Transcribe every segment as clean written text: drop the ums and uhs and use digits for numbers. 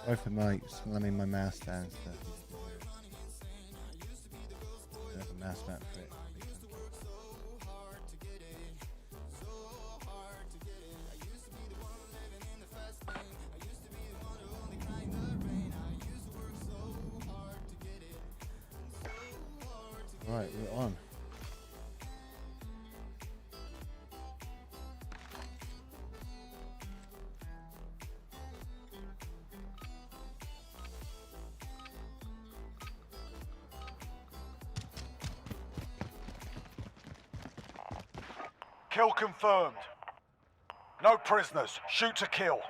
Sorry for my slamming my mouse down stuff. I have a mouse mat for it. Right, we're on. Kill confirmed. No prisoners. Shoot to kill.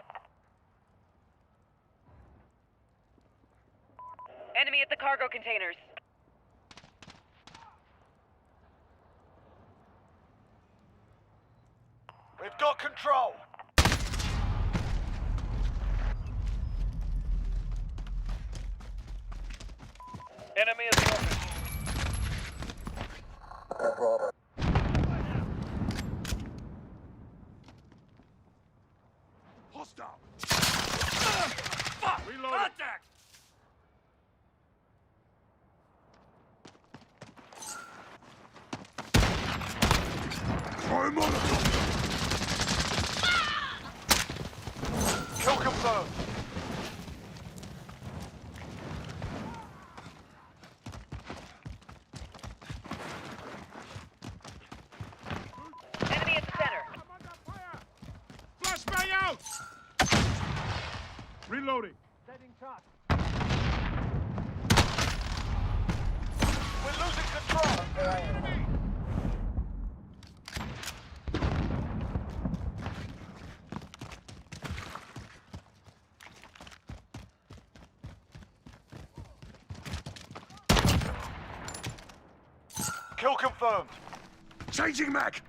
Enemy at the cargo containers. We've got control. Enemy at the office. Hostile. Fuck! Reload. Contact! Throw Molotov! Kill confirmed. Enemy at the center. Flashbang out! Reloading. Setting shot. We're losing control. Kill confirmed. Changing mag.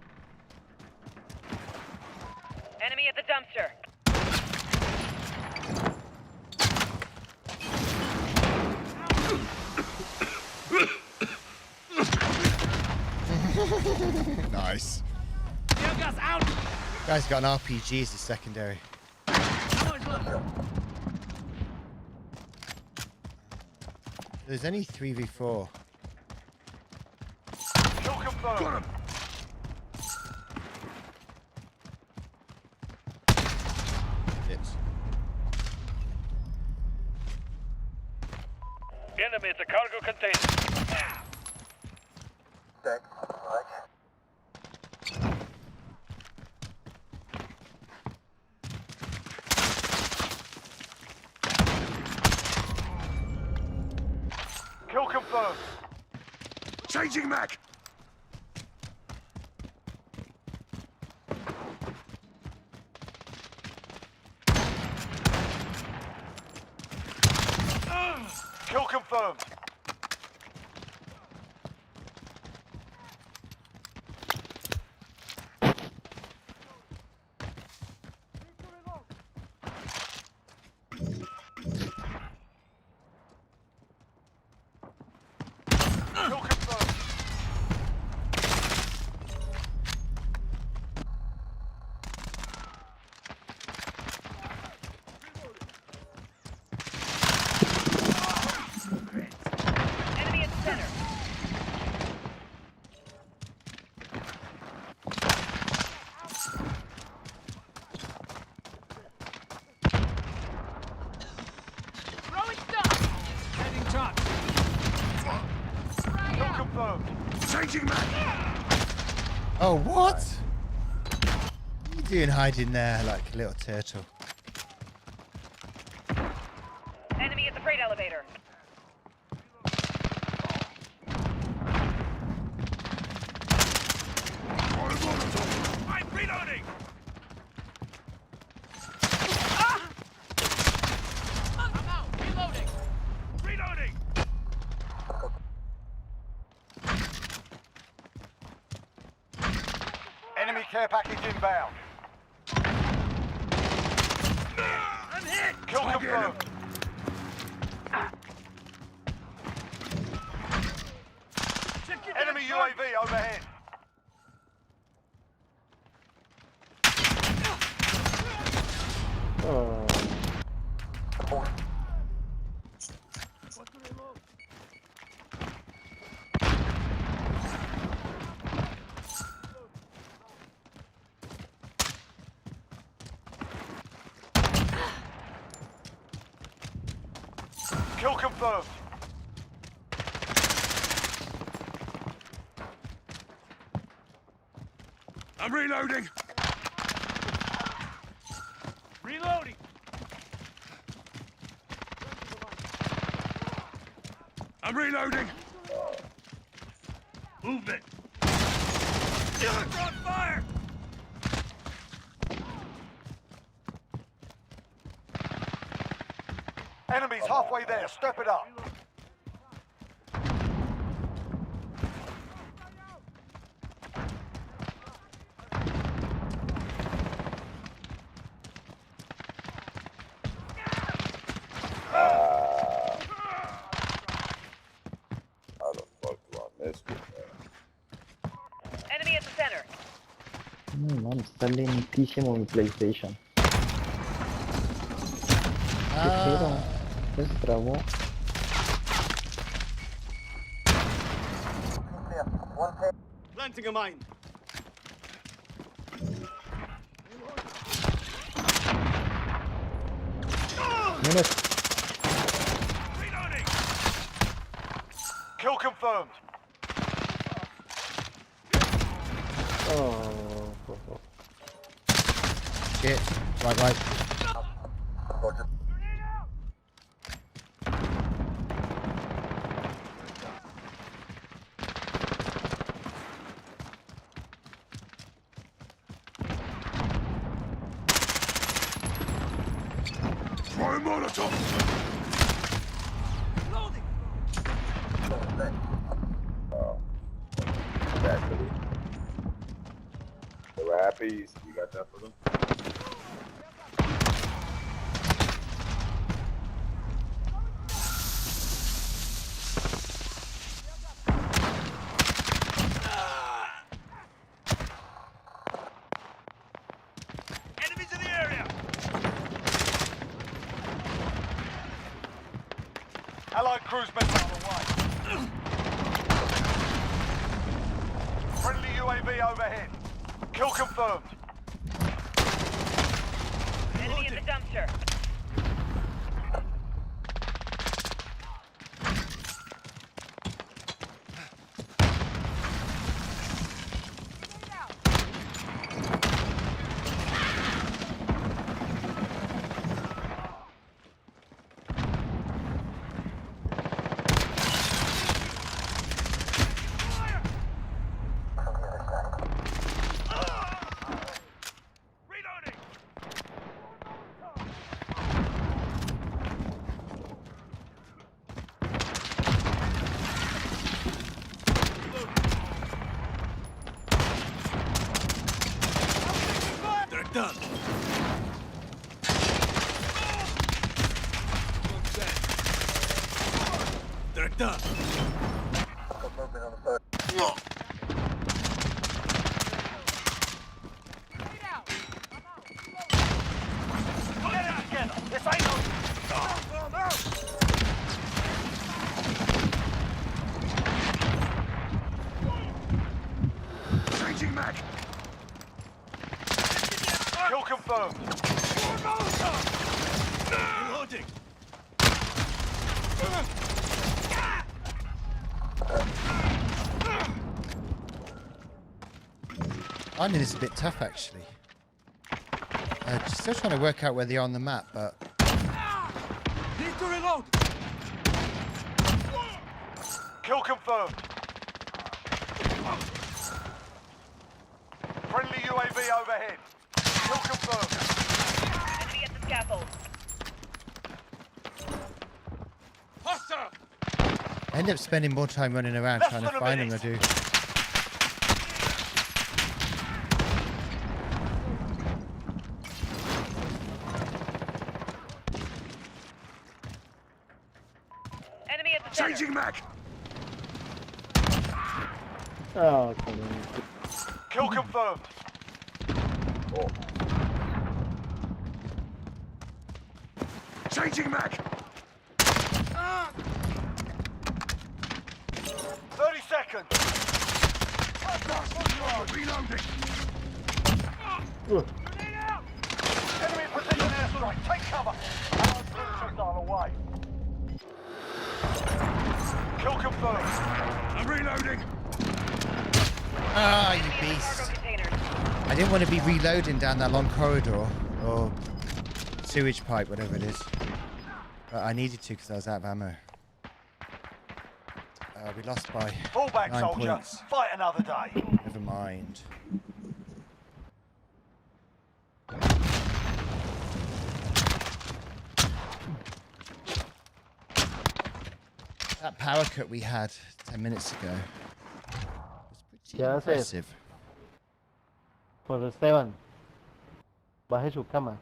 Enemy at the dumpster. Nice. Guy's got an RPG as a secondary. There's only 3v4. Kill confirmed. Got him. It's Enemy at the cargo container. Kill confirmed. Changing mag. Kill confirmed. Kill confirmed. Enemy at the center. Throwing stuff. Heading shot. Kill confirmed. Changing mag. oh, what? What are you doing hiding there like a little turtle? Enemy at the freight elevator. I'm reloading. I'm out. Reloading. Reloading. Enemy care package inbound. I'm hit. Kill confirmed. Enemy UAV overhead. Kill confirmed. I'm reloading. Reloading. I'm reloading. Movement. On fire. Enemies halfway there. Step it up. How the fuck do I miss it, Enemy at the center. Mam, sta lentissimo in PlayStation. Però, questo è bravo. Planting a mine. Non è... Reloading. Kill confirmed. Oh, Shit. Right. Throw a Molotov. Actually. They were happy. You got that for them? Enemies in the area. Allied cruise missile on the way. Friendly UAV overhead. Kill confirmed. Enemy in the dumpster. Reloading. They're done. They're done. Get it together. This ain't no. Changing mag. Kill confirmed. Reloading. Finding this a bit tough, actually. Still trying to work out where they are on the map, but Need to reload. Kill confirmed. Friendly UAV overhead. Kill confirmed. Enemy at the scaffold. Hostile. I end up spending more time running around Less trying to than a find them minute. than I do. Enemy at the center. Changing mag. Ah, comunque. Kill confirmed. Changing mag. 30 seconds. Reloading. Enemy precision airstrike. Take cover. Allied cruise missile away. confirmed. I'm reloading. Ah, you Enemy at the beast. cargo containers. I didn't want to be reloading down that long corridor or sewage pipe, whatever it is. But I needed to because I was out of ammo. We lost by Fall back, 9 soldier. points. Fight another day. Never mind. That power cut we had 10 minutes ago was pretty Yeah, that's it. impressive. For the 7. But he should come on.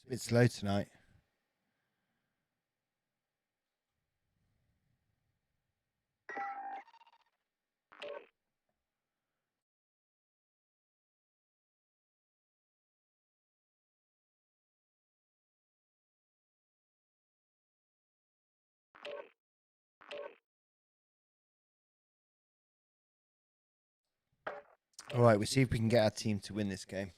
It's a bit slow tonight. All right, we'll see if we can get our team to win this game.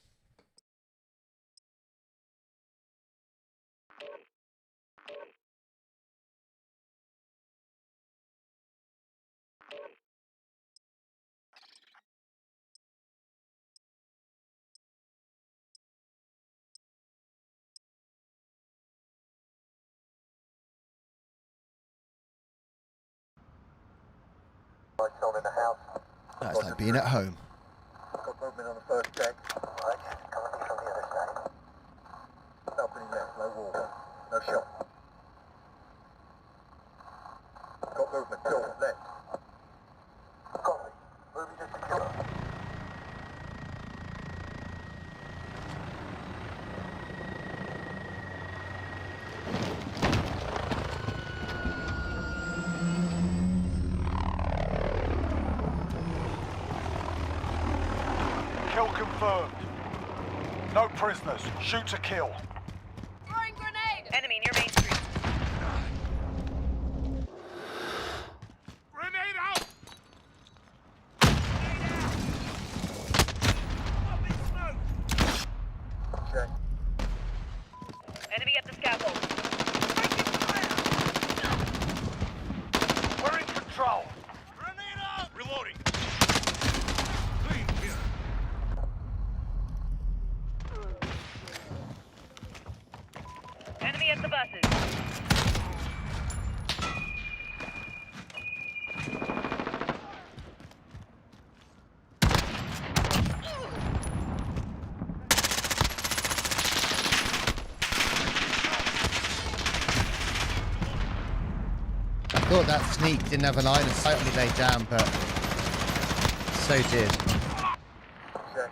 Someone in the house. That's like being at home. Got movement on the first deck. Right, coming in from the other side. Balcony left, no water. No shot. Got movement, door left. Copy. Moving to secure. Kill confirmed. No prisoners. Shoot to kill. Throwing grenade! Enemy near Main Street. Grenade out! Check. Enemy at the scaffold. We're in control. Grenade out! Reloading. Clean here. Enemy at the buses. I thought that sneak didn't have a line of sight when he laid down, but so did. Check.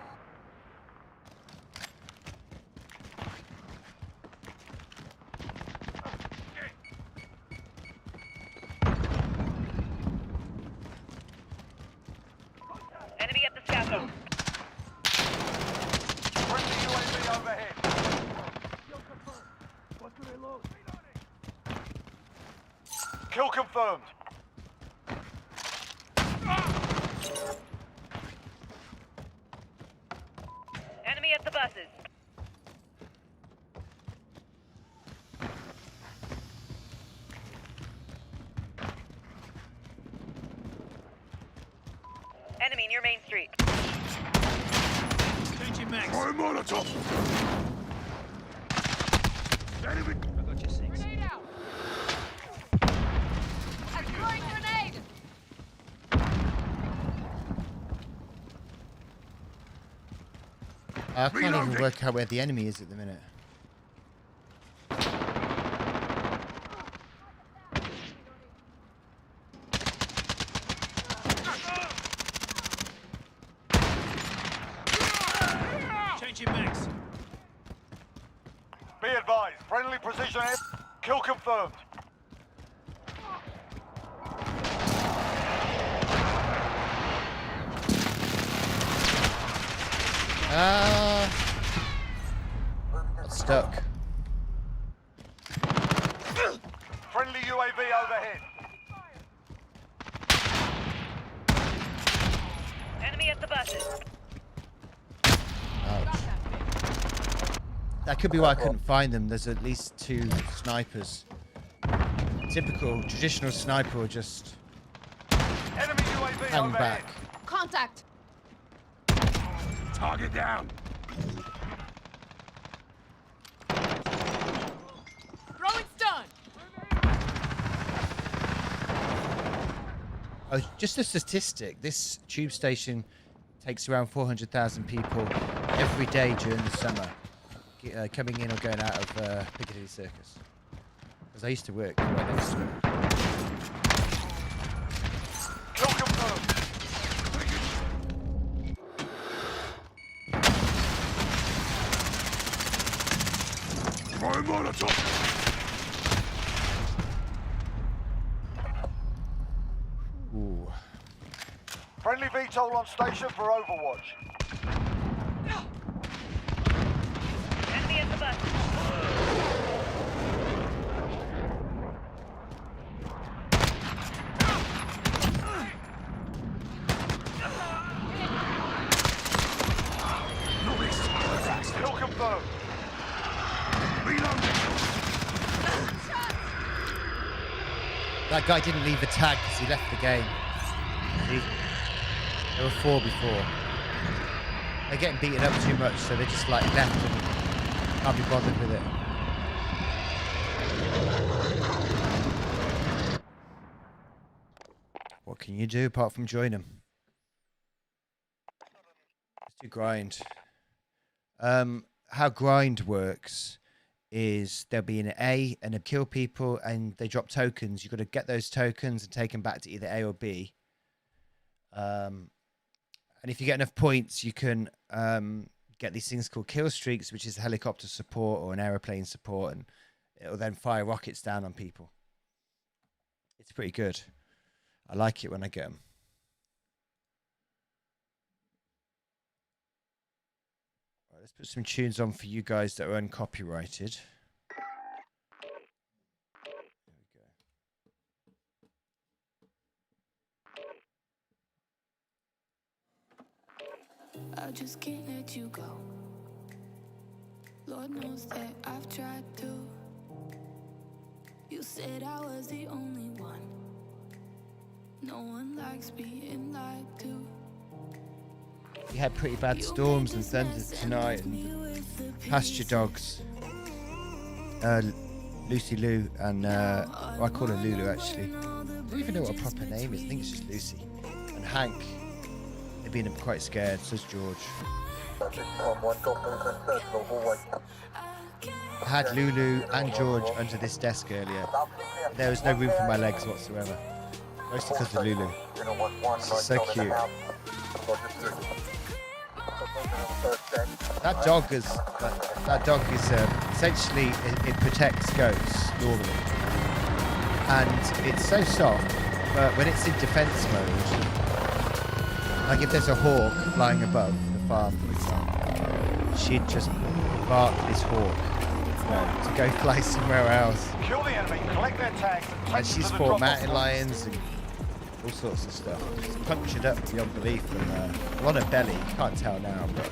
Enemy at the scaffold. Friendly UAV overhead. Kill confirmed. Enemy at the buses. Enemy near Main Street. Changing max. Throw a Molotov. Enemy. I got your six. Grenade out! I'm throwing grenade! I can't even work out where the enemy is at the minute. Changing max. Be advised, friendly precision air. Kill confirmed. Got stuck. Friendly UAV overhead. Enemy at the buses. Ouch. That could be why I couldn't find them. There's at least 2 snipers. Typical traditional sniper will just Enemy UAV hang overhead. back. Contact! Target down. Throwing stun! Oh, just a statistic. This tube station takes around 400,000 people every day during the summer, coming in or going out of Piccadilly Circus. Because I used to work right next to it. Kill confirmed. Throw a Molotov. Ooh. Friendly VTOL on station for Overwatch. Enemy at the buses. Kill confirmed. That guy didn't leave a tag because he left the game. There were 4 before. They're getting beaten up too much, so they just like left and can't be bothered with it. What can you do apart from join them? Let's do grind. How grind works is there'll be an A and a kill people and they drop tokens. You've got to get those tokens and take them back to either A or B. And if you get enough points, you can get these things called kill streaks, which is helicopter support or an aeroplane support, and it'll then fire rockets down on people. It's pretty good. I like it when I get them. Right, let's put some tunes on for you guys that are uncopyrighted. There we go. I just can't let you go. Lord knows that I've tried to. You said I was the only one. No one likes being lied to. We had pretty bad storms and thunder tonight, and pasture dogs. Lucy Lou and I call her Lulu actually. I don't even know what her proper name is. I think it's just Lucy. And Hank. They've been quite scared. So's George. I had Lulu and George under this desk earlier. There was no room for my legs whatsoever. Mostly because of Lulu. She's so cute. That dog is essentially it protects ghosts normally, and it's so soft. But when it's in defense mode, like if there's a hawk flying above the farm, for example, she'd just bark this hawk, to go fly somewhere else. Kill the enemy, collect their tags, And she's fought mountain lions and all sorts of stuff. She's punctured up beyond belief, and a lot of belly. You can't tell now, but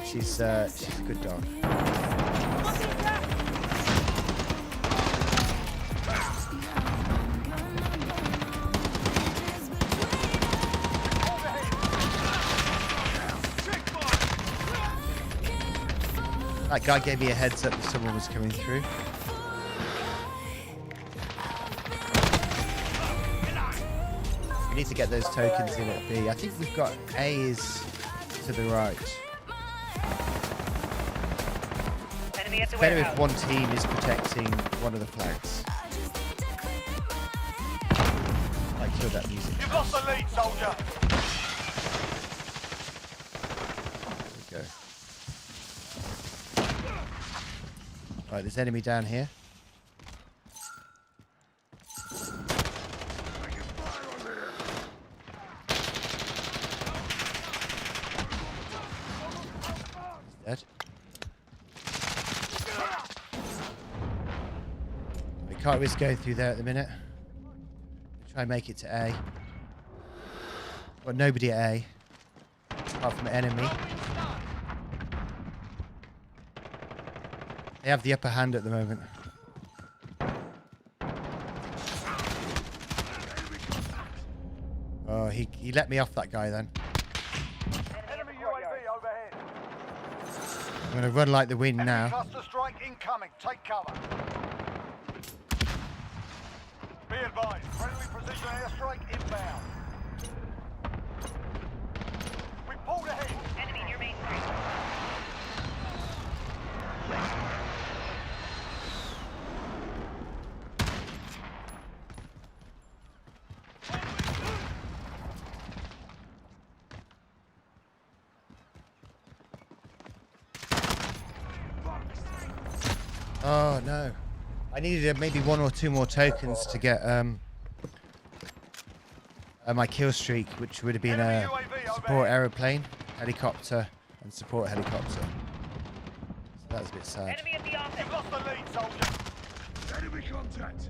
she's a good dog. That guy gave me a heads up that someone was coming through. We need to get those tokens in at B. I think we've got A is to the right. Enemy at the Better warehouse. if one team is protecting one of the flags. I killed that music. You've lost the lead, soldier. There we go. Right, there's enemy down here. Dead. We can't risk going through there at the minute. Try and make it to A. Got nobody at A, apart from the enemy. They have the upper hand at the moment. Oh, he let me off, that guy then. Enemy UAV overhead. I'm going to run like the wind now. Cluster strike incoming. Take cover. Be advised. Friendly precision airstrike inbound. We pulled ahead. Enemy near Main Street. Oh no. I needed maybe one or two more tokens to get my kill streak, which would have been a support aeroplane, helicopter, and support helicopter. So that was a bit sad. Enemy at the office. You've lost the lead, soldier. Enemy contact.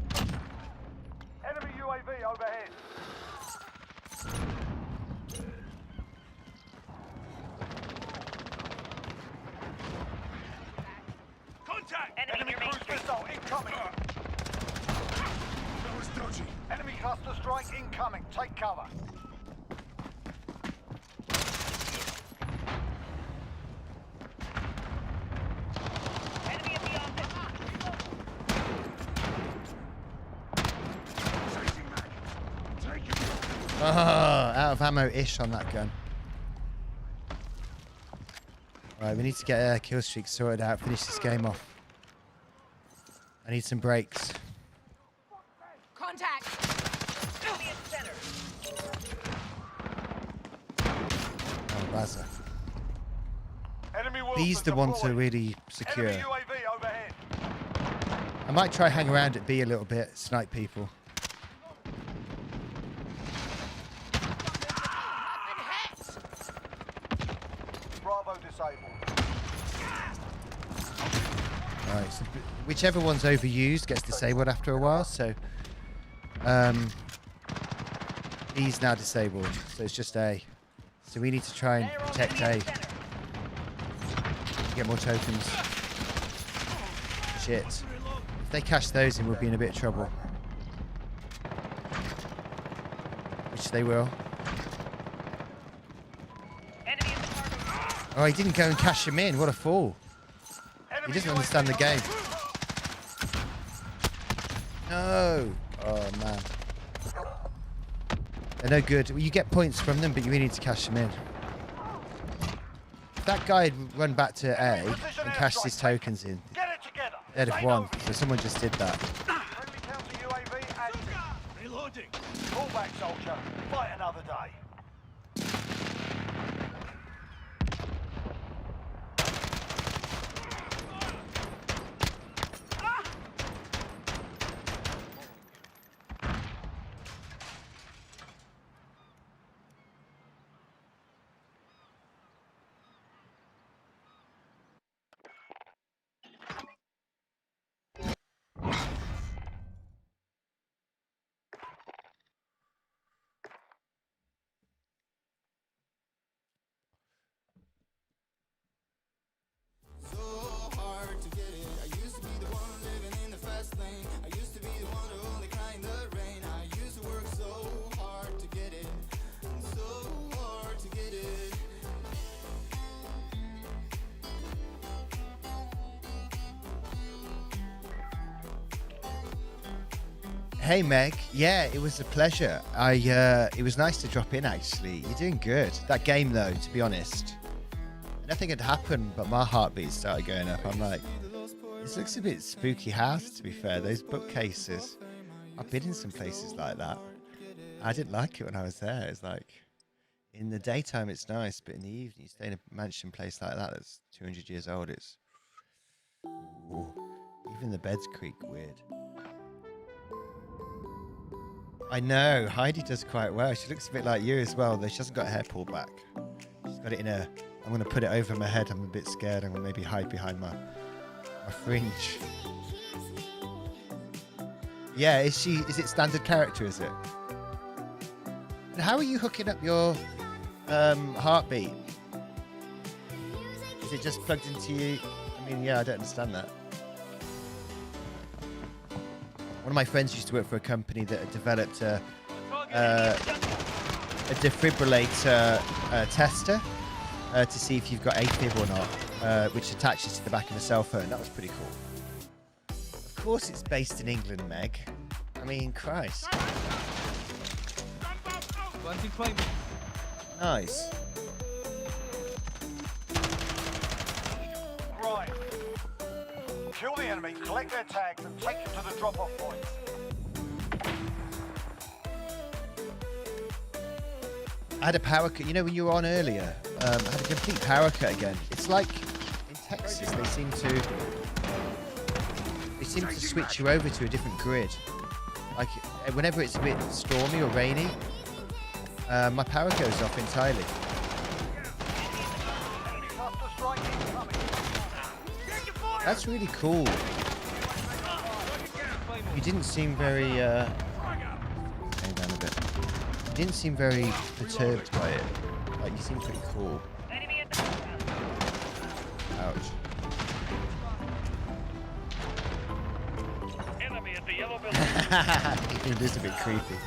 Enemy UAV overhead. Contact. Enemy near Main cruise Street. missile incoming. That was dodgy. Enemy cluster strike incoming. Take cover. Enemy at the office. Oh, out of ammo-ish on that gun. Right, we need to get a kill streak sorted out, finish this game off. I need some breaks. Contact. Enemy at center. Oh, Baza. Enemy These the ones are really secure. Enemy UAV overhead. I might try hang around at B a little bit, snipe people. Bravo disabled. Right, so whichever one's overused gets disabled after a while, so B's now disabled, so it's just A. So we need to try and protect A. Get more tokens. Shit. If they cash those in, we'll be in a bit of trouble. Which they will. Enemy at the target. Oh, he didn't go and cash them in. What a fool. He doesn't understand the game. No. Oh, man. They're no good. Well, you get points from them, but you really need to cash them in. If that guy had run back to A and cashed his tokens in, Get it together. they'd have won. So someone just did that. Friendly counter UAV active. Reloading. Pull back, soldier. Fight another day. Hey Meg, yeah, it was a pleasure. It was nice to drop in actually. You're doing good. That game though, to be honest, nothing had happened, but my heartbeat started going up. I'm like, this looks a bit spooky house. To be fair, those bookcases. I've been in some places like that. I didn't like it when I was there. It's like, in the daytime it's nice, but in the evening you stay in a mansion place like that that's 200 years old. It's ooh, even the beds creak weird. I know, Heidi does quite well. She looks a bit like you as well, though she hasn't got her hair pulled back. She's got it in a... I'm going to put it over my head. I'm a bit scared. I'm going to maybe hide behind my fringe. Yeah, is it standard character, is it? And how are you hooking up your heartbeat? Is it just plugged into you? I mean, yeah, I don't understand that. One of my friends used to work for a company that had developed a defibrillator tester to see if you've got AFib or not, which attaches to the back of a cell phone. That was pretty cool. Of course it's based in England, Meg. I mean, Christ. Nice. Right. Kill the enemy, collect their tags, and take them to the drop-off point. I had a power cut. You know when you were on earlier, I had a complete power cut again. It's like in Texas they seem to switch you over to a different grid. Like whenever it's a bit stormy or rainy, my power goes off entirely. Cluster strike incoming. That's really cool. You didn't seem very hang down a bit. You didn't seem very perturbed by it. Like you seem pretty cool. Enemy at the house. Ouch. Enemy at the yellow building. It is a bit creepy.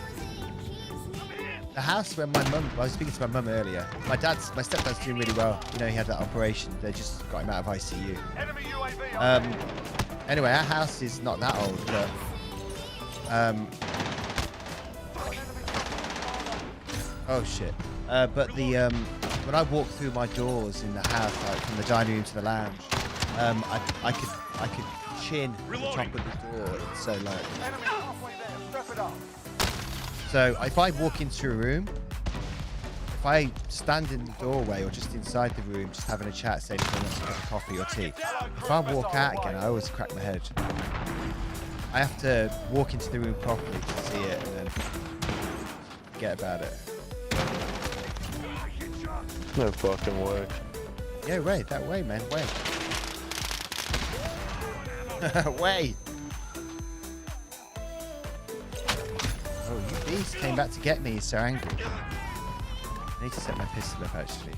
The house where my mum, I was speaking to my mum earlier. My stepdad's doing really well. You know, he had that operation. They just got him out of ICU. Enemy UAV. Anyway, our house is not that old, but oh shit. But the when I walk through my doors in the house, like from the dining room to the lounge, I could chin the top of the door. It's so low. Enemy halfway there. Strap it up. So if I walk into a room, if I stand in the doorway or just inside the room, just having a chat, saying if I want a cup of coffee or tea, if I walk out again, I always crack my head. I have to walk into the room properly to see it and then forget about it. No fucking way. Yeah, wait, that way, man, wait. Wait. Oh, you beast came back to get me. He's so angry. I need to set my pistol up, actually.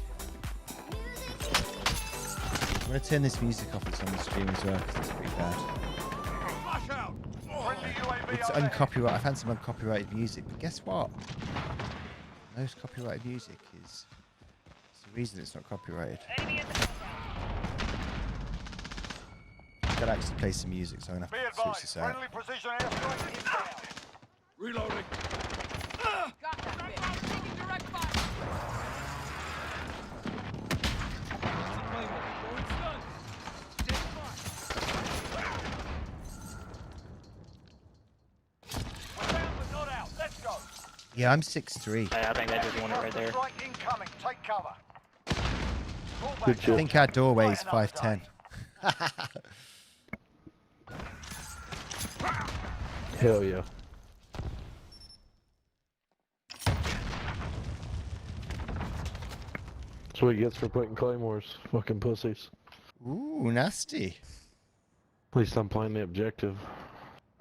I'm going to turn this music off that's on the stream as well, because it's pretty bad. Flash out. Friendly UAV It's overhead. uncopyrighted. I've had some uncopyrighted music, but guess what? Most copyrighted music is... It's the reason it's not copyrighted. Enemy at the house. I've got to actually play some music, so I'm going to Be have to switch advised. this out. Friendly precision airstrike inbound. Reloading. Got that bitch. Taking direct fire. We're down but not out. Let's go. Yeah, I'm 6'3". I think I just want it right Cluster there. strike incoming. Take cover. Fall back. Good I job. think our doorway is Fight another 5'10". Hell yeah. That's what he gets for putting claymores. Fucking pussies. Ooh, nasty. At least I'm playing the objective.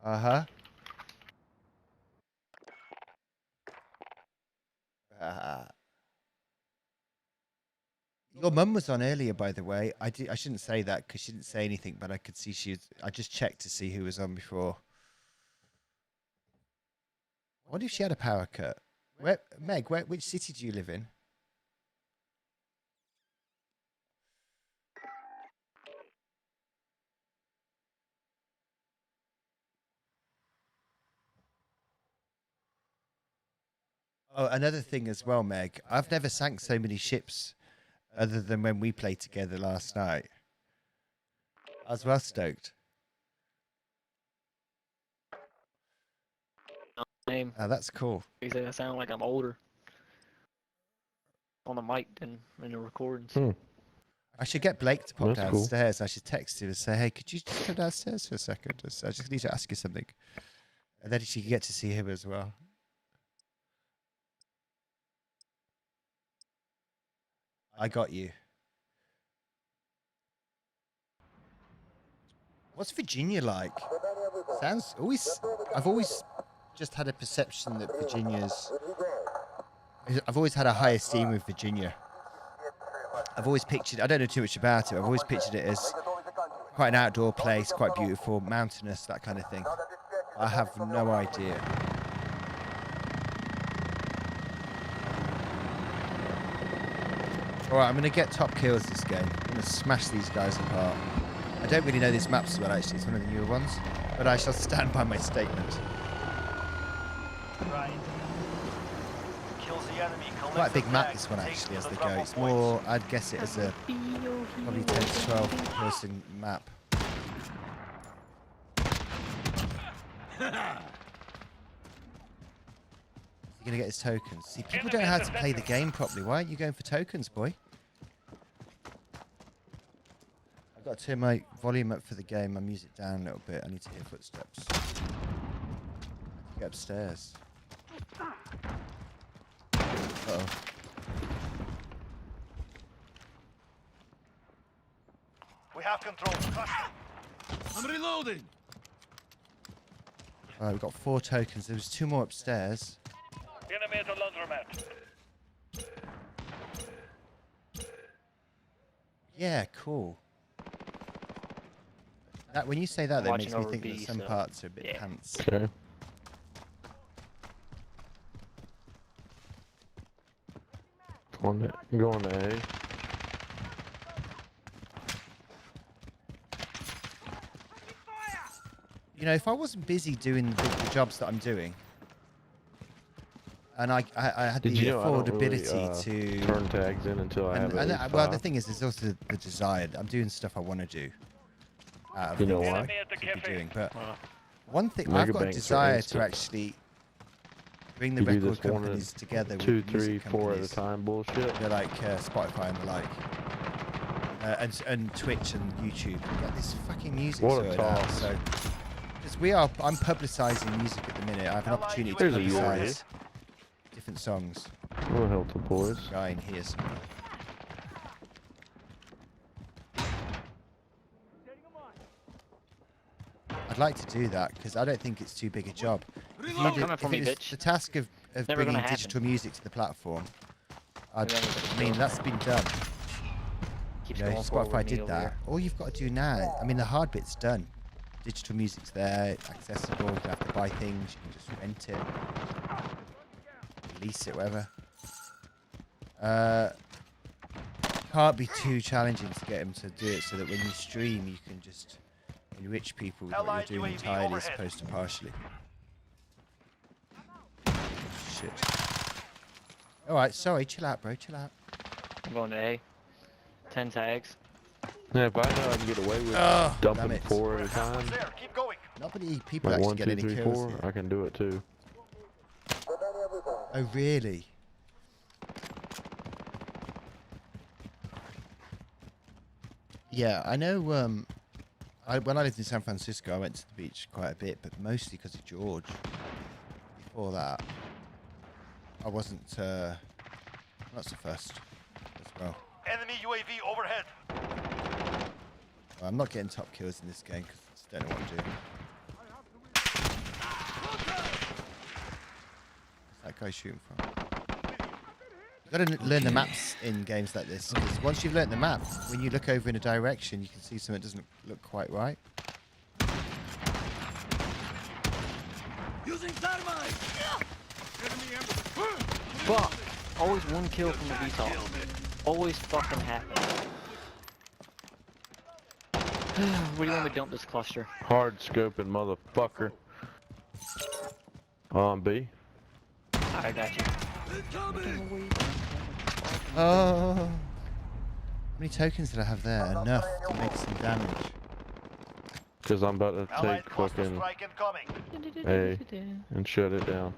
Uh-huh. Your mum was on earlier, by the way. I shouldn't say that because she didn't say anything, but I could see she was... I just checked to see who was on before. I wonder if she had a power cut. Meg, which city do you live in? Oh, another thing as well, Meg. I've never sank so many ships other than when we played together last night. I was well stoked. Name. Oh, that's cool. I sound like I'm older on the mic than in the recordings. I should get Blake to pop That's cool. downstairs. I should text him and say, "Hey, could you just come downstairs for a second? I just need to ask you something." And then she can get to see him as well. I got you. What's Virginia like? Sounds always. I've always just had a perception that Virginia's. I've always had a high esteem with Virginia. I've always pictured. I don't know too much about it. I've always pictured it as quite an outdoor place, quite beautiful, mountainous, that kind of thing. I have no idea. Alright, I'm going to get top kills this game. I'm going to smash these guys apart. I don't really know this map so well, actually. It's one of the newer ones. But I shall stand by my statement. Right. Kills the enemy. Quite a big map, this one, actually, as they go. It's more, I'd guess it as a probably 10 to 12 person map. You're going to get his tokens. See, people don't know how to play the game properly. Why aren't you going for tokens, boy? I've got to turn my volume up for the game, my music down a little bit. I need to hear footsteps. I have to get upstairs. Uh-oh. We have control. I'm reloading. Alright, we've got 4 tokens. There was 2 more upstairs. Enemy at the laundromat. Yeah, cool. That when you say that, that Watching makes me over think B, that some so, parts are a bit yeah. pants. Okay. Going to A. You know, if I wasn't busy doing the jobs that I'm doing, and I had Did the you know I don't affordability really, to turn tags in until I have well, the A5? thing is, there's also the desire. I'm doing stuff I want to do. Out of You know things why? I Enemy at the could be cafe. doing, but Wow. one thing Mega I've got a banks are desire to instant. actually bring the You do record this one companies together Two, with the three, music 4 at a companies. time bullshit. They're like Spotify and the like, and Twitch and YouTube. Get this fucking music What a sorted out. toss. So, because I'm publicising music at the minute. I have an opportunity to There's a publicise different songs. We'll help the boys. Guy in here somewhere. I'd like to do that because I don't think it's too big a job. If you Reload. did- Coming for if me, it was bitch. the task of Never bringing gonna digital music to the platform, I Never gonna mean do. that's been done. Keeps You know, going forward Spotify me did over that. here. All you've got to do now, I mean, the hard bit's done. Digital music's there, accessible. You don't have to buy things. You can just rent it, lease it, whatever. Can't be too challenging to get them to do it, so that when you stream, you can just enrich people with what Allied you're doing UAV entirely as overhead. opposed to partially. Shit. All right, sorry. Chill out, bro. Chill out. I'm going to A. 10 tags. Yeah, if I know I can get away with Oh, damn dumping it. 4 at a time, There. Keep going. Not many people like actually 1, get 2, any 3, kills 4, here. I can do it too. Oh, really? Yeah, I know. When I lived in San Francisco, I went to the beach quite a bit, but mostly because of George. Before that, I wasn't not so fussed as well. Enemy UAV overhead. Well, I'm not getting top kills in this game because I just don't know what I'm doing. Where's that guy shooting from? You've got to learn the maps in games like this, because once you've learnt the map, when you look over in a direction, you can see something that doesn't look quite right. Using thermite. Enemy Fuck! Always one kill from the VTOL. Always fucking happens. Where do you want me to dump this cluster? Hard scoping motherfucker. On B. I got you. Oh. How many tokens did I have there? Enough to make some damage. Because I'm about to Allied take cluster fucking strike incoming. A and shut it down.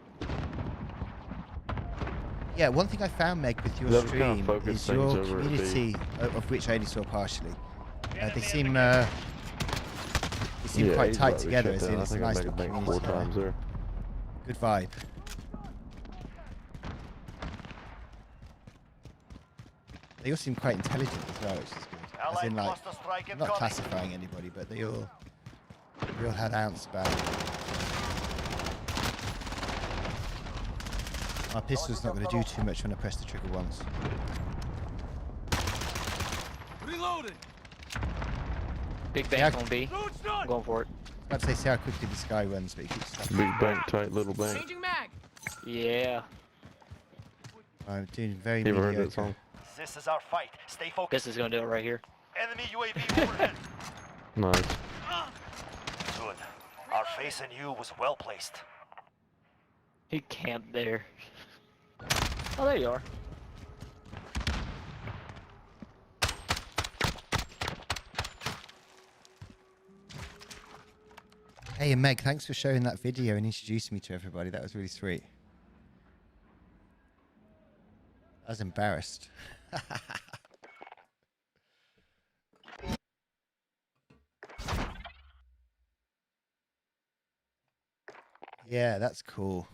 Yeah, one thing I found, Meg, with your Those kind of stream focus is things your over at B. community, of which I only saw partially. They seem quite A's tight about to be together. shut As in, down. I it's a think I nice made a little bank community. 4 times there. Good vibe. They all seem quite intelligent as well, which is good. As Allied in, like, cluster strike I'm not incoming. classifying anybody, but they all had ounce about it. My pistol's not going to do too much when I press the trigger once. Reloading. Big Yeah. bank on B. Load's done. I'm going for it. I'd say see how quickly this guy runs, but he keeps stopping. Big bank, tight little bank. Changing mag. Yeah. I'm doing very You ever heard mediocre. that song? This is our fight. Stay focused. This is gonna do it right here. Enemy UAV overhead. Nice. Good. Our face in you was well placed. He camped there. Oh, there you are. Hey, and Meg, thanks for showing that video and introducing me to everybody. That was really sweet. I was embarrassed. Yeah, that's cool.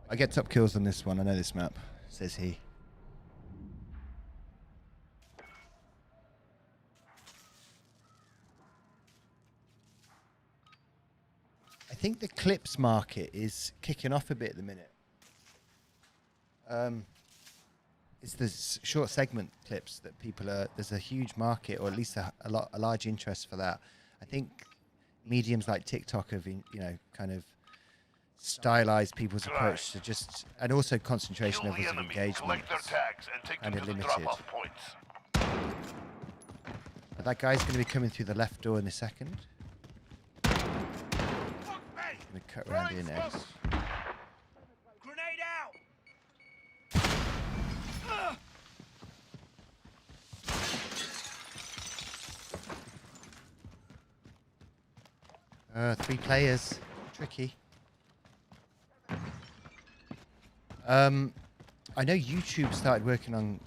I get top kills on this one. I know this map, says he. I think the clips market is kicking off a bit at the minute. It's the short segment clips that people are. There's a huge market, or at least a large interest for that. I think mediums like TikTok have, kind of stylized people's approach to just, and also concentration Kill the levels of enemy, engagement. collect their tags, and take them Kinda to the limited. drop-off points. But that guy's going to be coming through the left door in a second. Fuck me! Going to cut around here next. Grenade out! 3 players. Tricky. I know YouTube started working on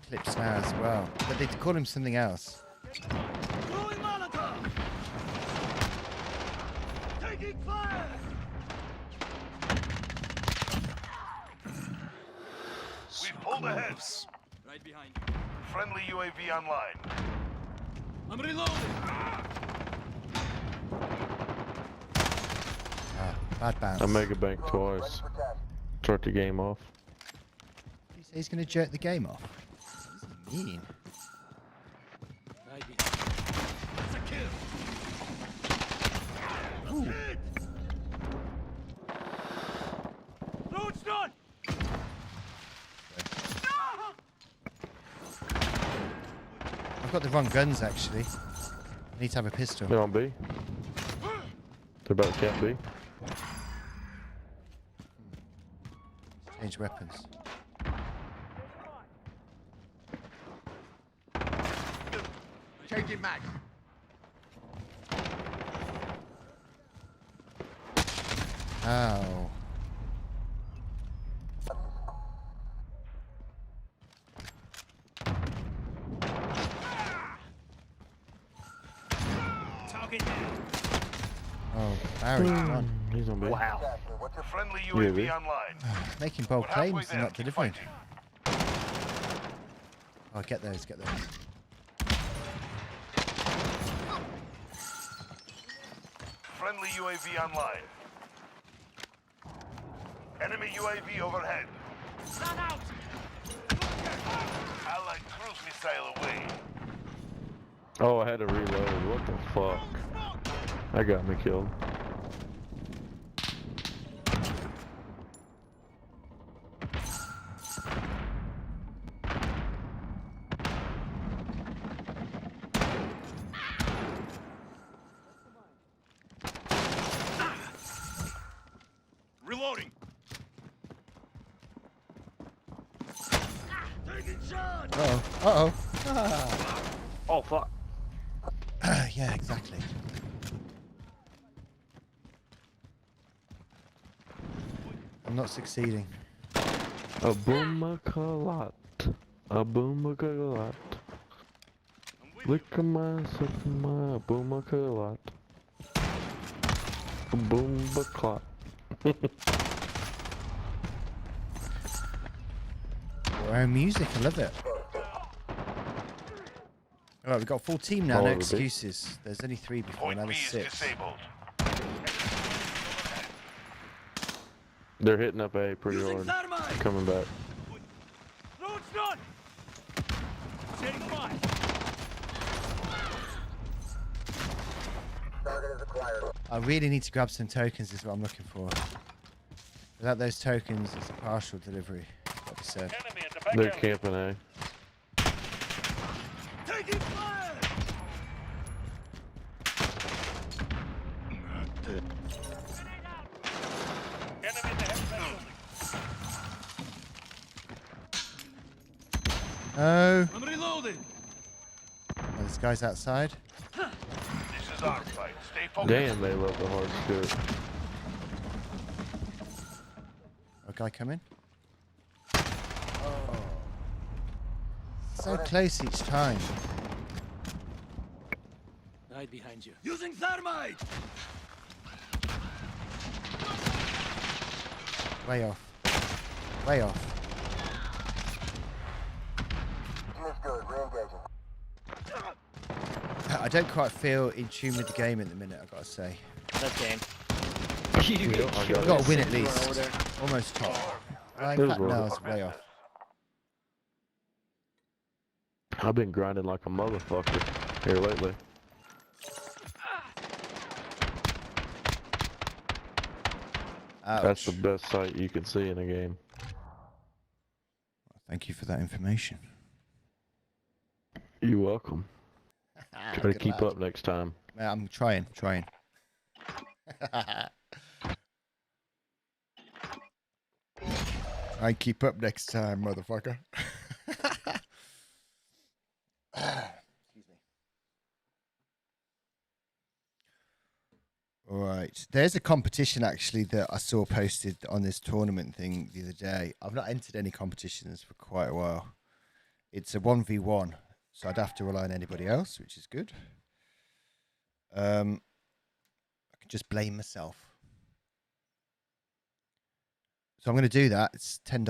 clips now as well, but they call him something else. Throwing Molotov! Taking fire! We've pulled ahead. Right behind. Friendly UAV online. I'm reloading. Bad bounce. I make a bank twice. Start the game off. Did he say he's going to jerk the game off? What does he mean? Right behind. That's a kill. Ooh. Hit! Load's done! I've got the wrong guns actually. I need to have a pistol. They're on B. They're about to cap B. Change weapons. Changing mag. Ow. Oh, Barry, come on. He's on B. Wow. Exactly. What's your Friendly UAV. UAV online. Making bold We're halfway claims and there. not Keep delivering. fighting. Oh, get those, get those. Friendly UAV online. Enemy UAV overhead. Stand out! Allied cruise missile away. Oh, I had to reload. What the fuck? That got me killed. Reloading. Taking shot. Uh-oh. Uh-oh. Oh fuck. Yeah, exactly. I'm not succeeding. A boom-a-ka-lot. A boom-a-ka-lot. Lick a my, suck a my, boom-a-ka-lot. A boom-a-clot. Our own music, I love it. Alright, we've got a full team now, All no over the beat. excuses. There's only 3 before, Point now B there's is 6. disabled. They're hitting up A pretty hard. Coming back. No, it's not! Standing by! target is acquired? I really need to grab some tokens, is what I'm looking for. Without those tokens, it's a partial delivery, like we said. Enemy at the back They're alley. camping A. Taking fire. Enemy in the heavy building. Oh, I'm reloading. this guy's outside. This is our fight. Stay focused. Damn, they love the hard scope. A guy coming. Oh. So close each time. Right behind you. Using thermite. Way off. Way off. Team is good. Re-engaging. I don't quite feel in tune with the game at the minute, I've got to say. That's game. Yeah, I got We've it. got to win at Run least. over there. Almost top. Well, It in was fact, no, worth I it. was way off. I've been grinding like a motherfucker here lately. That's the Ouch. best sight you can see in a game. Thank you for that information. You're welcome. Try to Good keep lad. up next time. Yeah, I'm trying. I keep up next time, motherfucker. Excuse me. All right. There's a competition actually that I saw posted on this tournament thing the other day. I've not entered any competitions for quite a while. It's a 1v1, so I'd have to rely on anybody else, which is good. I can just blame myself. So I'm going to do that. It's $10,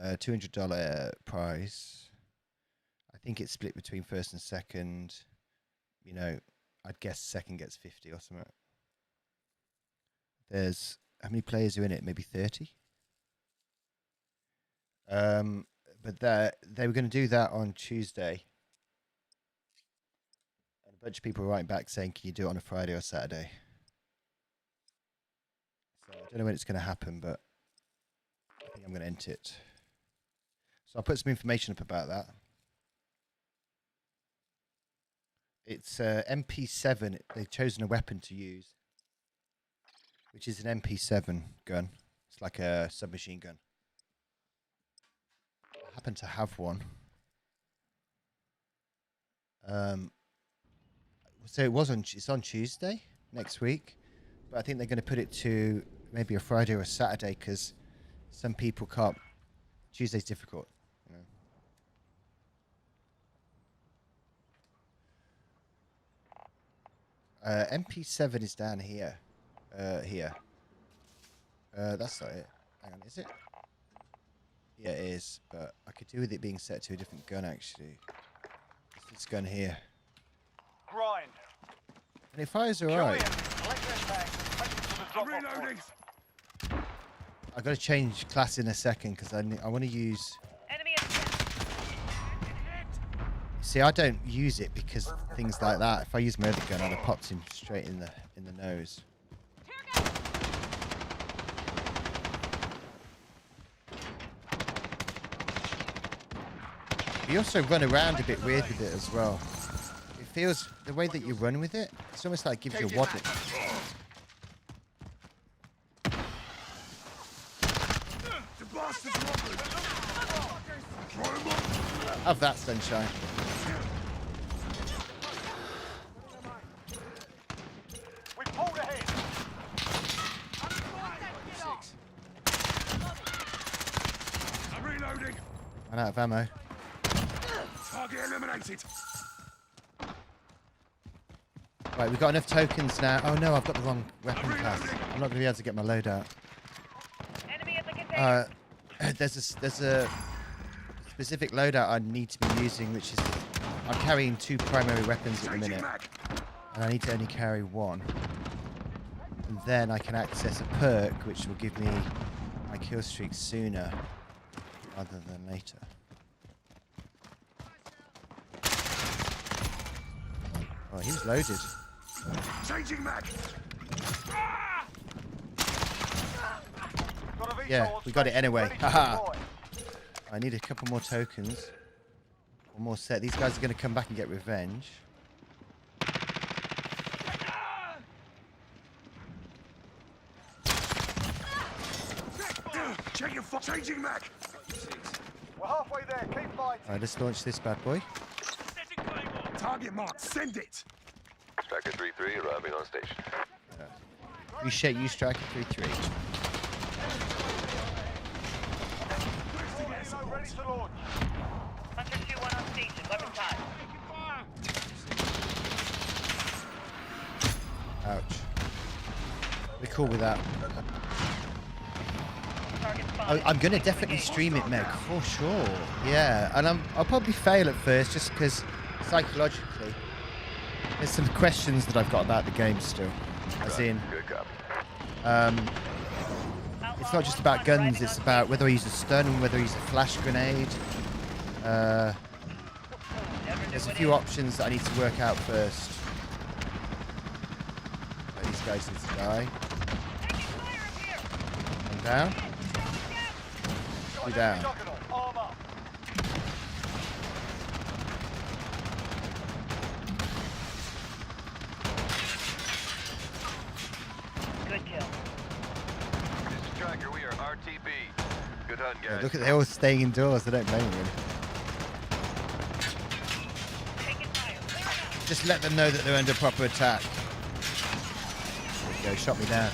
$200 prize. I think it's split between first and second. You know, I'd guess second gets 50 or something. There's how many players are in it? Maybe 30. But they were going to do that on Tuesday. And a bunch of people were writing back saying, "Can you do it on a Friday or Saturday?" So I don't know when it's going to happen, but I think I'm going to enter it. So I'll put some information up about that. It's MP7. They've chosen a weapon to use, which is an MP7 gun. It's like a submachine gun. I happen to have one. So it's on Tuesday next week, but I think they're going to put it to maybe a Friday or a Saturday because some people can't. Tuesday's difficult. You know. MP7 is down here. Here. That's not it. Hang on, is it? Yeah, it is. But I could do with it being set to a different gun, actually. It's this gun here. Grind. And it fires alright. Reloading. I've got to change class in a second because I want to use... Enemy at See, I don't use it because of things like that. If I use my other gun, I'd have popped him straight in the nose. You also run around a bit weird with it as well. It feels, the way that you run with it, it's almost like it gives you a waddle. The bastards wanted. Have that, Sunshine. We pulled ahead. I'm reloading. Run out of ammo. Target eliminated. Right, we've got enough tokens now. Oh no, I've got the wrong weapon class. I'm not going to be able to get my loadout. enemy at the container. There's a specific loadout I need to be using, which is I'm carrying 2 primary weapons at the minute, and I need to only carry 1. And then I can access a perk which will give me my kill streak sooner rather than later. Oh, he was loaded. Changing mag. Yeah, we got it anyway. Haha. I need a couple more tokens. One more set. These guys are going to come back and get revenge. Changing mag. We're halfway there. Keep fighting. Alright, let's launch this bad boy. Target mark. Send it. Striker 3-3 arriving on station. Appreciate you, Striker 3-3. Ready to launch. Hunter 2-1 on station. Weapon time. Ouch. We're cool with that. Target spotted. I'm going to definitely stream it, Meg, for sure. Yeah, and I'll probably fail at first just because psychologically there's some questions that I've got about the game still. As in, Good copy. it's not just about guns, it's about whether I use a stun, whether I use a flash grenade. There's a few options that I need to work out first. These guys need to die. One down. 2 down. Arm up. Good kill. This is Striker, we are RTB. Good hunt, Yeah, guys. look at they're all staying indoors. I don't blame them really. Taking fire. Clear it out. Just let them know that they're under proper attack. There you go, shot me down.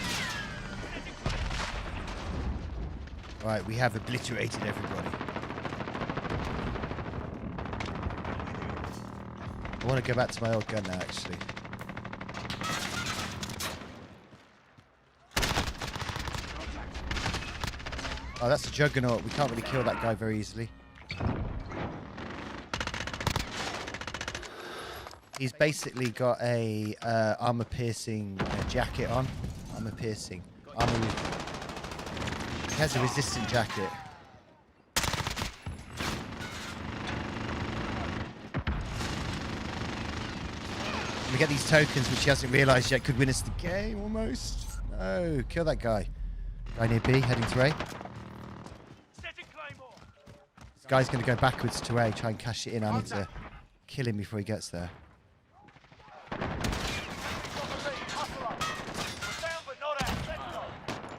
Right, we have obliterated everybody. I want to go back to my old gun now, actually. Oh, that's a juggernaut. We can't really kill that guy very easily. He's basically got a armor-piercing jacket on. Armor-piercing. He has a resistant jacket. We get these tokens, which he hasn't realised yet could win us the game, almost. No, kill that guy. Guy near B, heading to A. This guy's going to go backwards to A, try and cash it in. I need to kill him before he gets there.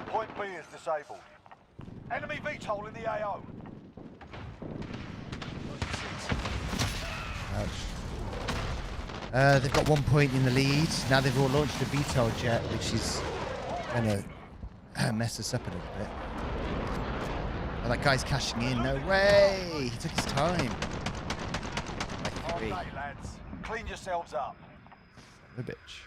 Point B is disabled. Enemy VTOL in the AO. Ouch. They've got 1 point in the lead. Now they've all launched a VTOL jet, which is going to mess us up a little bit. Oh, that guy's cashing in. No way! He took his time. All day, lads. Clean yourselves up. The bitch.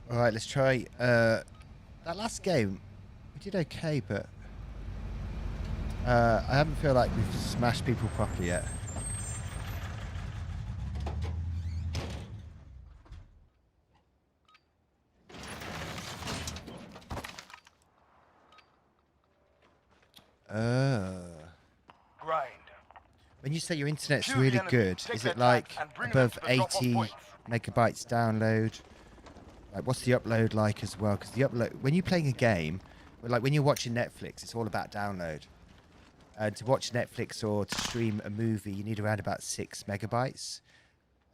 All right, let's try that last game. We did okay, but I haven't feel like we've smashed people properly yet. Grind. When you say your internet's Shoot the really enemy, good, take is their it like tank and bring them above to the drop-off 80 points. megabytes download? Like, what's the upload like as well? Because the upload, when you're playing a game, like when you're watching Netflix, it's all about download. To watch Netflix or to stream a movie, you need around about 6 megabytes.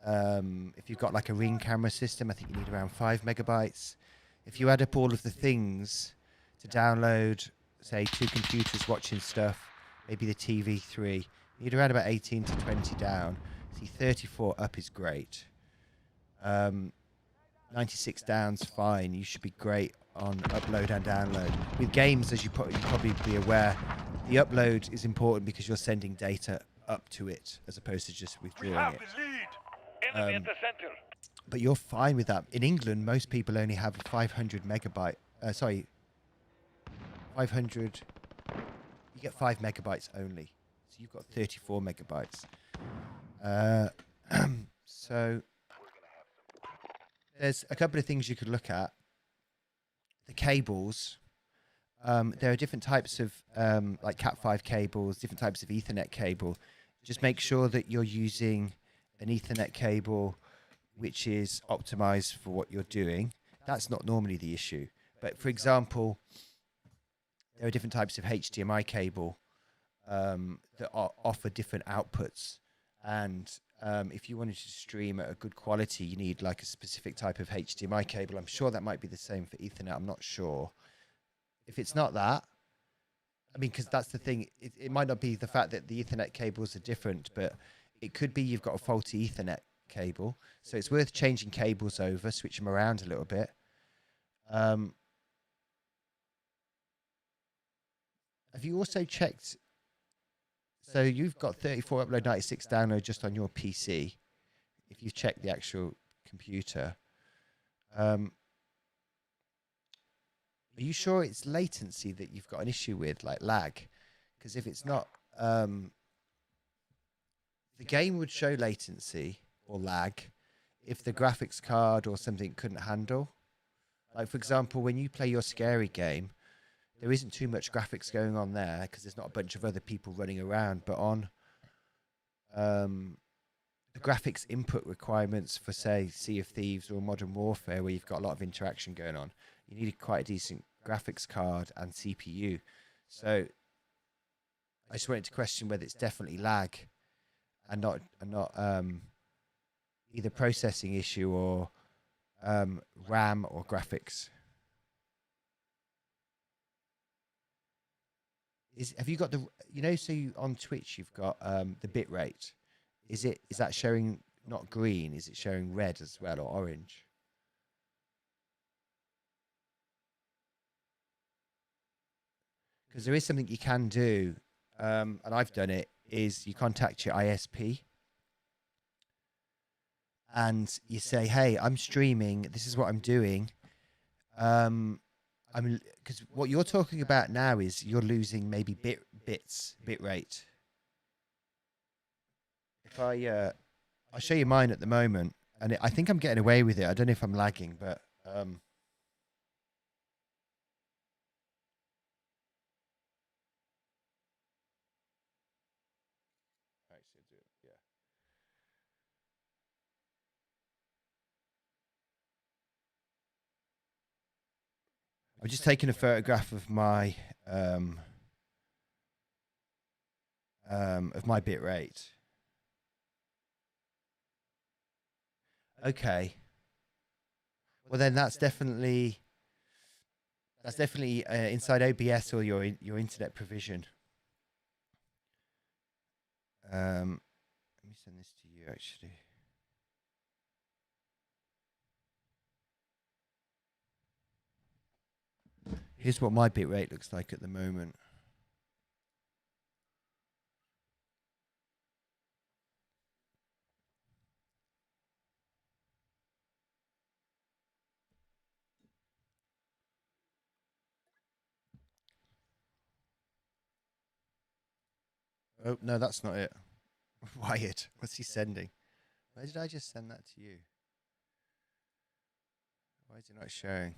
If you've got like a Ring camera system, I think you need around 5 megabytes. If you add up all of the things to download, say 2 computers watching stuff, maybe the TV 3, you need around about 18 to 20 down. See, 34 up is great. 96 down's fine. You should be great on upload and download. With games, as you probably be aware, the upload is important because you're sending data up to it as opposed to just We withdrawing have it. the lead. Enemy at the center. But you're fine with that. In England, most people only have 500 megabyte. 500. You get 5 megabytes only. So you've got 34 megabytes. So there's a couple of things you could look at. The cables. There are different types of like Cat5 cables, different types of Ethernet cable. Just make sure that you're using an Ethernet cable which is optimized for what you're doing. That's not normally the issue. But for example, there are different types of HDMI cable that offer different outputs. And if you wanted to stream at a good quality, you need like a specific type of HDMI cable. I'm sure that might be the same for Ethernet. I'm not sure. If it's not that, I mean, because that's the thing. It might not be the fact that the Ethernet cables are different, but it could be you've got a faulty Ethernet cable. So it's worth changing cables over, switch them around a little bit. Have you also checked? So you've got 34 upload, 96 download just on your PC. If you've checked the actual computer, are you sure it's latency that you've got an issue with, like lag? Because if it's not, the game would show latency or lag if the graphics card or something couldn't handle. Like, for example, when you play your scary game, there isn't too much graphics going on there because there's not a bunch of other people running around. But on the graphics input requirements for, say, Sea of Thieves or Modern Warfare, where you've got a lot of interaction going on, you need quite a decent graphics card and CPU. So I just wanted to question whether it's definitely lag and not either processing issue or RAM or graphics. have you got the, so on Twitch you've got the bit rate. Is that showing not green? Is it showing red as well, or orange? Because there is something you can do, and I've done it, is you contact your ISP and you say, hey, I'm streaming, this is what I'm doing. Because what you're talking about now is you're losing maybe bit rate. If I'll show you mine at the moment, and I think I'm getting away with it. I don't know if I'm lagging, but I'm just taking a photograph of my bit rate. Okay. Well, then that's definitely inside OBS or your internet provision. Let me send this to you actually. Here's what my bit rate looks like at the moment. Oh, no, that's not it. Wyatt, what's he sending? Why did I just send that to you? Why is it not showing?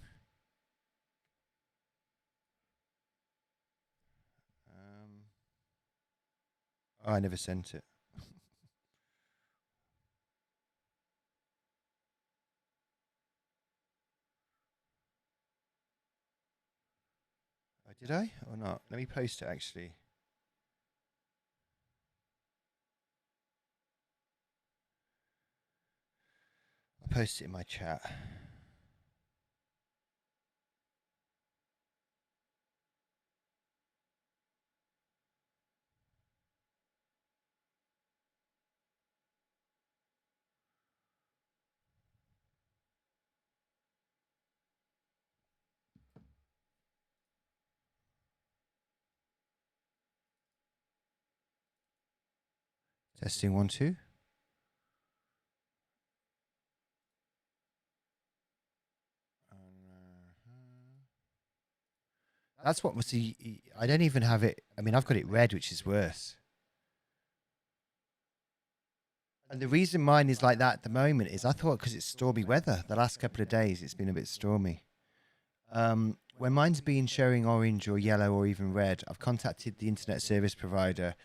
Oh, I never sent it. Oh, did I or not? Let me post it actually. I'll post it in my chat. Testing 1 2. That's what was the. I don't even have it. I mean, I've got it red, which is worse. And the reason mine is like that at the moment is I thought because it's stormy weather. The last couple of days, it's been a bit stormy. When mine's been showing orange or yellow or even red, I've contacted the internet service provider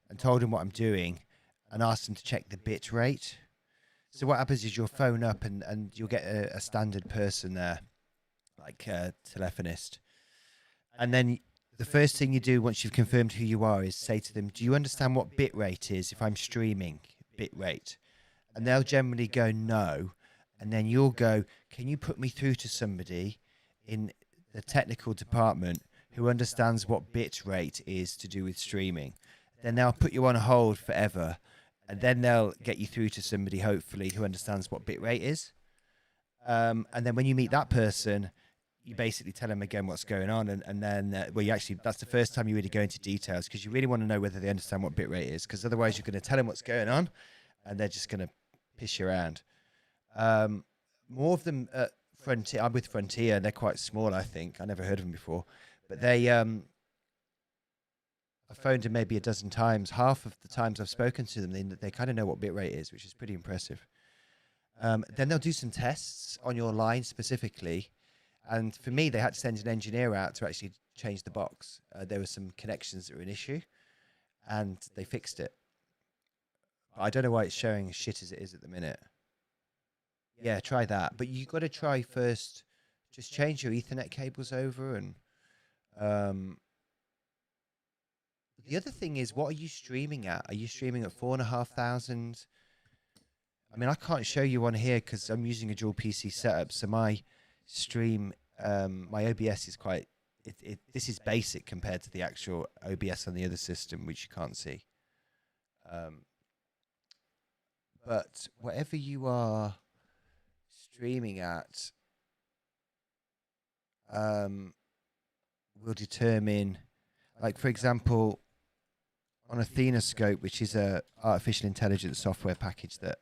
and told them what I'm doing and asked them to check the bit rate. So what happens is you'll phone up and you'll get a standard person there, like a telephonist. And then the first thing you do once you've confirmed who you are is say to them, do you understand what bit rate is if I'm streaming bit rate? And they'll generally go, no. And then you'll go, can you put me through to somebody in the technical department who understands what bit rate is to do with streaming? Then they'll put you on hold forever. And then they'll get you through to somebody, hopefully, who understands what bit rate is. And then when you meet that person, you basically tell them again what's going on, and then well, you actually, that's the first time you really go into details because you really want to know whether they understand what bitrate is, because otherwise you're going to tell them what's going on and they're just going to piss you around. More of them at Frontier. I'm with Frontier and they're quite small, I think. I never heard of them before, but they I phoned them maybe a dozen times. Half of the times I've spoken to them, they kind of know what bitrate is, which is pretty impressive. Then they'll do some tests on your line specifically. And for me, they had to send an engineer out to actually change the box. There were some connections that were an issue, and they fixed it. But I don't know why it's showing as shit as it is at the minute. Yeah, try that. But you've got to try first, just change your Ethernet cables over. And the other thing is, what are you streaming at? Are you streaming at 4,500? I mean, I can't show you one here because I'm using a dual PC setup, so my stream, my OBS is quite this is basic compared to the actual OBS on the other system, which you can't see. But whatever you are streaming at will determine, like for example, on Athena-Scope, which is a artificial intelligence software package that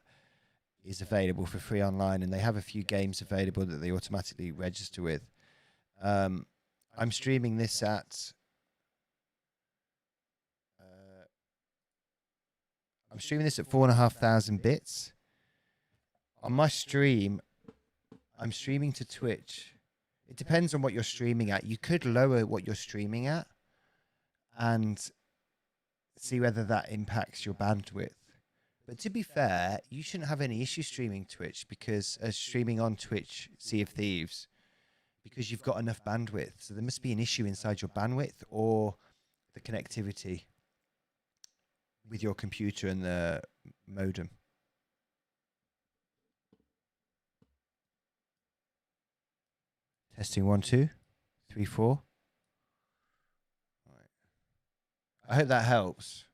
is available for free online, and they have a few games available that they automatically register with. I'm streaming this at 4,500 bits. On my stream, I'm streaming to Twitch. It depends on what you're streaming at. You could lower what you're streaming at and see whether that impacts your bandwidth. But to be fair, you shouldn't have any issue streaming Twitch because streaming on Twitch, Sea of Thieves, because you've got enough bandwidth. So there must be an issue inside your bandwidth or the connectivity with your computer and the modem. Testing 1, 2, 3, 4. Right. I hope that helps.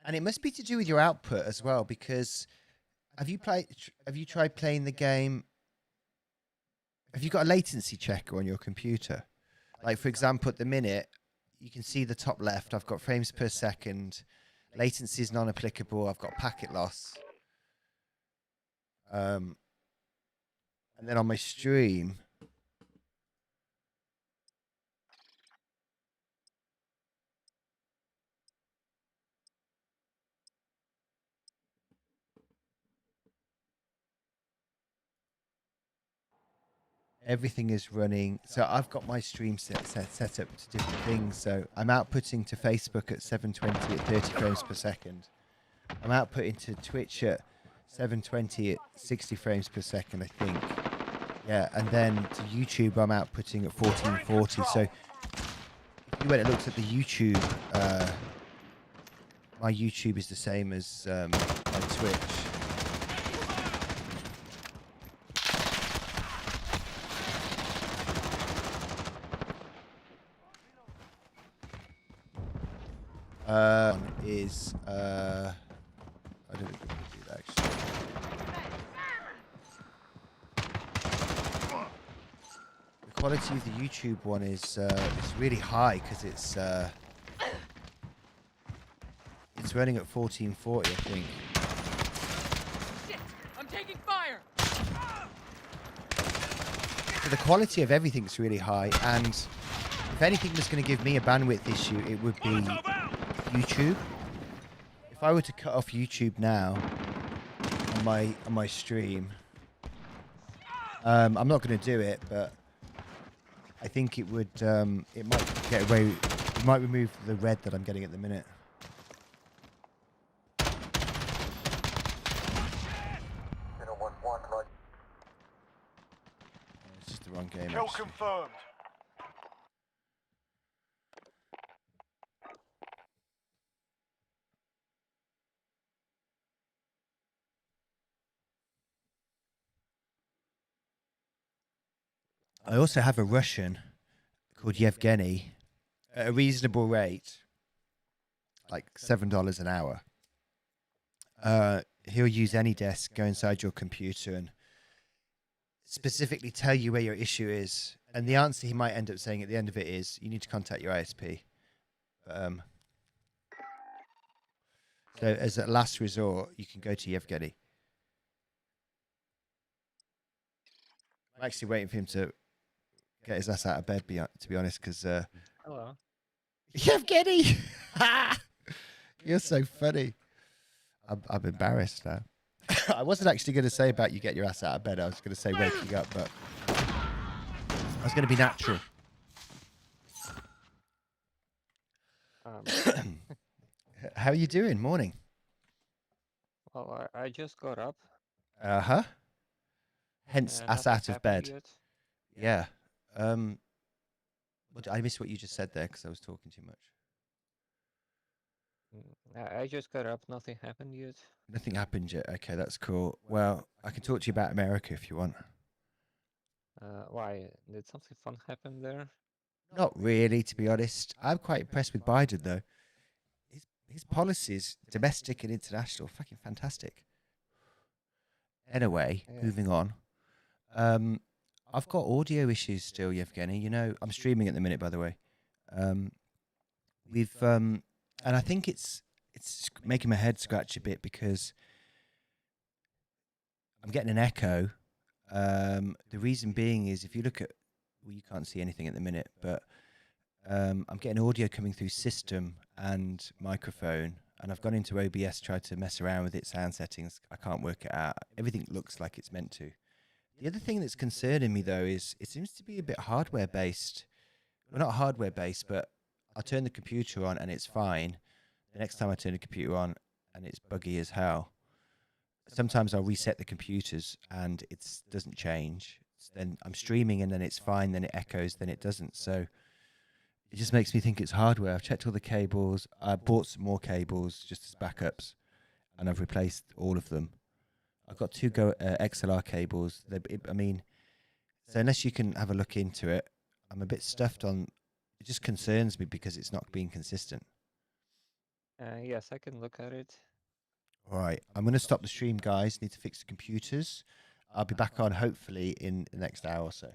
And it must be to do with your output as well, because have you tried playing the game? Have you got a latency checker on your computer? Like for example, at the minute, you can see the top left. I've got frames per second. Latency is non-applicable. I've got packet loss. And then on my stream, everything is running. So I've got my stream set up to different things. So I'm outputting to Facebook at 720 at 30 frames per second. I'm outputting to Twitch at 720 at 60 frames per second, I think. Yeah, and then to YouTube, I'm outputting at 1440. So if you went and looked at the YouTube, my YouTube is the same as my Twitch. Is I don't think I'm gonna do that actually. The quality of the YouTube one is really high because it's running at 1440, I think. Shit! I'm taking fire! So the quality of everything's really high, and if anything was going to give me a bandwidth issue, it would be YouTube. If I were to cut off YouTube now on my stream, I'm not going to do it, but I think it would it might get away. It might remove the red that I'm getting at the minute. It's just the wrong game. Kill actually. confirmed. I also have a Russian called Yevgeny at a reasonable rate, like $7 an hour. He'll use AnyDesk, go inside your computer and specifically tell you where your issue is. And the answer he might end up saying at the end of it is, you need to contact your ISP. So as a last resort, you can go to Yevgeny. I'm actually waiting for him to get his ass out of bed, to be honest, because... Hello. Yevgeny! You're so funny. I'm embarrassed now. I wasn't actually going to say about you get your ass out of bed. I was going to say waking up, but I was going to be natural. How are you doing? Morning. Well, I just got up. Uh-huh. Hence, us Nothing out of happened bed. yet. Yeah. I missed what you just said there because I was talking too much. I just got up. Nothing happened yet. Nothing happened yet. Okay, that's cool. Well, I can talk to you about America if you want. Why? Did something fun happen there? Not really, to be honest. I'm quite impressed with Biden, though. His policies, domestic and international, fucking fantastic. Anyway, Yeah. moving on. I've got audio issues still, Yevgeny. You know, I'm streaming at the minute, by the way. And I think it's making my head scratch a bit because I'm getting an echo. The reason being is if you look at, well, you can't see anything at the minute, but I'm getting audio coming through system and microphone, and I've gone into OBS, tried to mess around with its sound settings. I can't work it out. Everything looks like it's meant to. The other thing that's concerning me, though, is it seems to be a bit hardware-based. Well, not hardware-based, but I turn the computer on and it's fine. The next time I turn the computer on and it's buggy as hell. Sometimes I'll reset the computers and it doesn't change. Then I'm streaming and then it's fine, then it echoes, then it doesn't. So it just makes me think it's hardware. I've checked all the cables. I bought some more cables just as backups, and I've replaced all of them. I've got two XLR cables. So unless you can have a look into it, I'm a bit stuffed on. It just concerns me because it's not being consistent. Yes, I can look at it. All right, I'm going to stop the stream, guys. Need to fix the computers. I'll be back on hopefully in the next hour or so.